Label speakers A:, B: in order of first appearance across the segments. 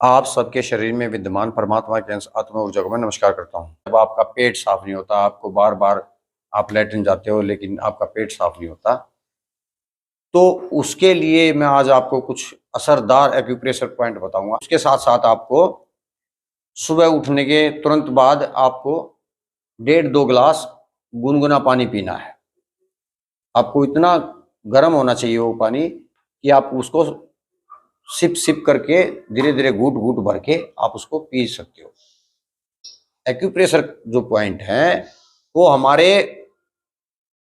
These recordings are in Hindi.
A: आप सबके शरीर में विद्यमान परमात्मा के अंश आत्मा ऊर्जा को मैं नमस्कार करता हूँ। जब आपका पेट साफ नहीं होता, आपको बार बार आप लैट्रिन जाते हो लेकिन आपका पेट साफ नहीं होता, तो उसके लिए मैं आज आपको कुछ असरदार एक्यूप्रेशर पॉइंट बताऊंगा। उसके साथ साथ आपको सुबह उठने के तुरंत बाद आपको 1.5-2 गिलास गुनगुना पानी पीना है। आपको इतना गर्म होना चाहिए वो पानी कि आप उसको सिप सिप करके धीरे धीरे घूट घूट भर के आप उसको पी सकते हो। एक्यूप्रेशर जो पॉइंट है वो हमारे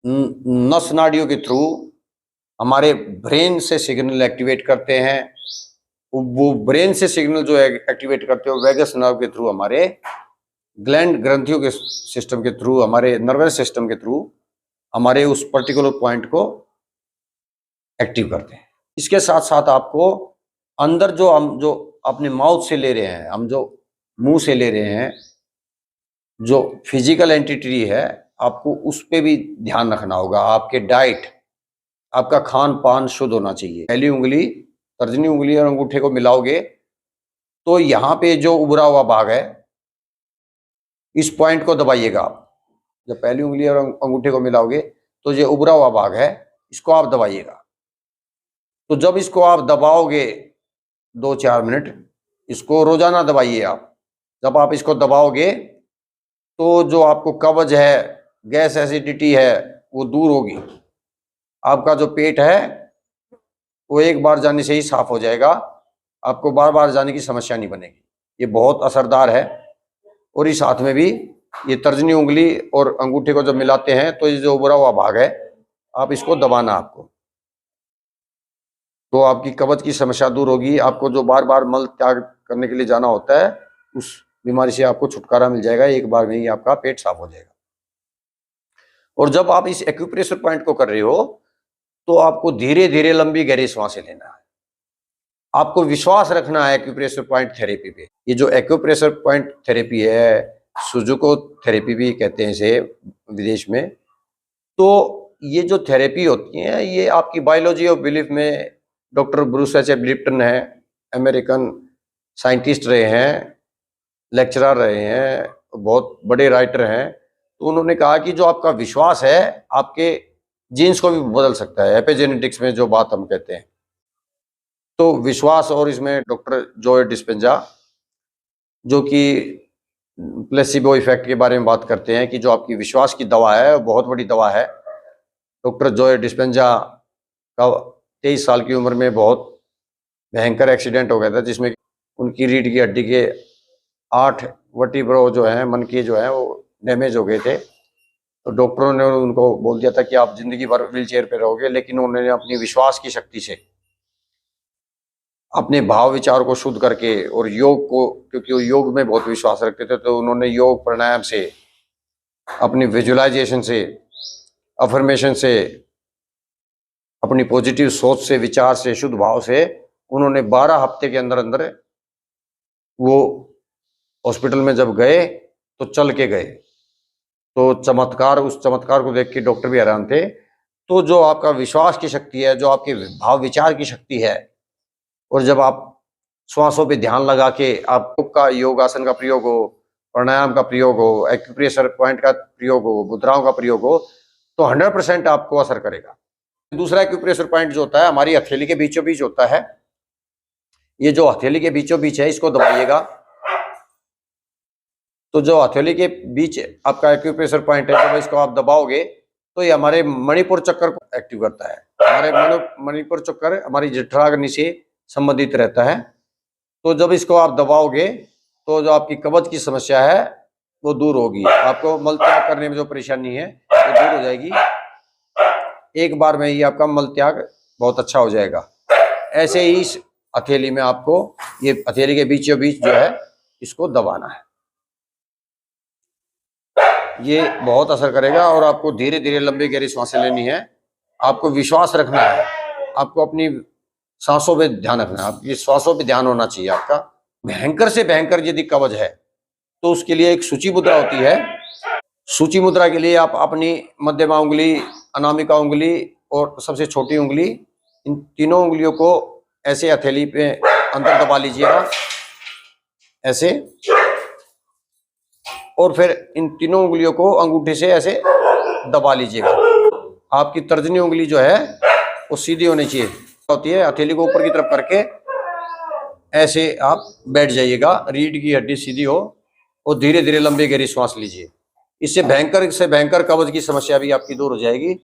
A: नस नाड़ियों के थ्रू हमारे ब्रेन से सिग्नल एक्टिवेट करते हैं। वो ब्रेन से सिग्नल जो एक्टिवेट करते हो वेगस नर्व के थ्रू, हमारे ग्लैंड ग्रंथियों के सिस्टम के थ्रू, हमारे नर्वस सिस्टम के थ्रू हमारे उस पर्टिकुलर पॉइंट को एक्टिव करते हैं। इसके साथ साथ आपको अंदर जो हम जो अपने माउथ से ले रहे हैं, हम जो मुंह से ले रहे हैं, जो फिजिकल एंटिटी है, आपको उस पे भी ध्यान रखना होगा। आपके डाइट, आपका खान पान शुद्ध होना चाहिए। पहली उंगली, तर्जनी उंगली और अंगूठे को मिलाओगे तो यहाँ पे जो उभरा हुआ भाग है, इस पॉइंट को दबाइएगा आप। जब पहली उंगली और अंगूठे को मिलाओगे तो ये उभरा हुआ भाग है, इसको आप दबाइएगा। तो जब इसको आप दबाओगे 2-4 मिनट, इसको रोजाना दबाइए आप। जब आप इसको दबाओगे तो जो आपको कब्ज है, गैस एसिडिटी है, वो दूर होगी। आपका जो पेट है वो एक बार जाने से ही साफ हो जाएगा। आपको बार बार जाने की समस्या नहीं बनेगी। ये बहुत असरदार है। और इस हाथ में भी ये तर्जनी उंगली और अंगूठे को जब मिलाते हैं तो ये जो उभरा हुआ भाग है, आप इसको दबाना आपको, तो आपकी कब्ज की समस्या दूर होगी। आपको जो बार बार मल त्याग करने के लिए जाना होता है, उस बीमारी से आपको छुटकारा मिल जाएगा। एक बार में ही आपका पेट साफ हो जाएगा। और जब आप इस एक्यूप्रेशर पॉइंट को कर रहे हो तो आपको धीरे धीरे लंबी गहरी सांसें लेना है। आपको विश्वास रखना है एक्यूप्रेशर पॉइंट थेरेपी पे। ये जो एक्यूप्रेशर पॉइंट थेरेपी है, सुजुको थेरेपी भी कहते हैं इसे विदेश में। तो ये जो थेरेपी होती है, ये आपकी बायोलॉजी ऑफ बिलीफ में डॉक्टर ब्रूस एच लिप्टन है, अमेरिकन साइंटिस्ट रहे हैं, लेक्चरर रहे हैं, बहुत बड़े राइटर हैं। तो उन्होंने कहा कि जो आपका विश्वास है आपके जीन्स को भी बदल सकता है, एपिजेनेटिक्स में जो बात हम कहते हैं। तो विश्वास, और इसमें डॉक्टर जॉय डिस्पेंजा जो कि प्लेसिबो इफेक्ट के बारे में बात करते हैं कि जो आपकी विश्वास की दवा है वो बहुत बड़ी दवा है। डॉक्टर जॉय डिस्पेंजा का 23 साल की उम्र में बहुत भयंकर एक्सीडेंट हो गया था, जिसमें उनकी रीढ़ की हड्डी के 8 वर्टिब्रो जो हैं, मन के जो हैं, वो डैमेज हो गए थे। तो डॉक्टरों ने उनको बोल दिया था कि आप जिंदगी भर व्हील चेयर पर रहोगे। लेकिन उन्होंने अपनी विश्वास की शक्ति से, अपने भाव विचार को शुद्ध करके और योग को, क्योंकि वो योग में बहुत विश्वास रखते थे, तो उन्होंने योग प्राणायाम से, अपनी विजुअलाइजेशन से, अफर्मेशन से, अपनी पॉजिटिव सोच से, विचार से, शुद्ध भाव से, उन्होंने 12 हफ्ते के अंदर अंदर वो हॉस्पिटल में जब गए तो चल के गए। तो चमत्कार, उस चमत्कार को देख के डॉक्टर भी हैरान थे। तो जो आपका विश्वास की शक्ति है, जो आपके भाव विचार की शक्ति है, और जब आप श्वासों पे ध्यान लगा के आप का योगासन का प्रयोग हो, प्राणायाम का प्रयोग हो, एक्यूप्रेशर पॉइंट का प्रयोग हो, मुद्राओं का प्रयोग हो, तो 100% आपको असर करेगा। दूसरा एक्यूप्रेशर पॉइंट जो होता है हमारी हथेली के बीचों बीच होता है। ये जो हथेली के बीचों बीच है, इसको दबाइएगा। तो जो हथेली के बीच आपका एक्यूप्रेशर पॉइंट है, जब इसको आप दबाओगे तो ये हमारे मणिपुर चक्कर को एक्टिव करता है। हमारे मणिपुर चक्कर हमारी जठराग्नि से संबंधित रहता है। तो जब इसको आप दबाओगे तो जो आपकी कब्ज की समस्या है वो दूर होगी। आपको मल त्याग करने में जो परेशानी है वो दूर हो जाएगी। एक बार में ही आपका मल त्याग बहुत अच्छा हो जाएगा। ऐसे ही इस हथेली में आपको, ये हथेली के बीचों बीच जो है, इसको दबाना है। ये बहुत असर करेगा। और आपको धीरे धीरे लंबी गहरी सांसें लेनी है। आपको विश्वास रखना है। आपको अपनी सांसों पे ध्यान रखना है। आपकी श्वासों पे ध्यान होना चाहिए आपका। भयंकर से भयंकर यदि कब्ज है तो उसके लिए एक सूची मुद्रा होती है। सूची मुद्रा के लिए आप अपनी मध्यमा उंगली, अनामिका उंगली और सबसे छोटी उंगली, इन तीनों उंगलियों को ऐसे हथेली पे अंदर दबा लीजिएगा। ऐसे, और फिर इन तीनों उंगलियों को अंगूठे से ऐसे दबा लीजिएगा। आपकी तर्जनी उंगली जो है वो सीधी होनी चाहिए, होती है हथेली को ऊपर की तरफ करके ऐसे आप बैठ जाइएगा, रीढ़ की हड्डी सीधी हो, और धीरे धीरे लंबी गहरी सांस लीजिए। इससे भयंकर से भयंकर कब्ज की समस्या भी आपकी दूर हो जाएगी।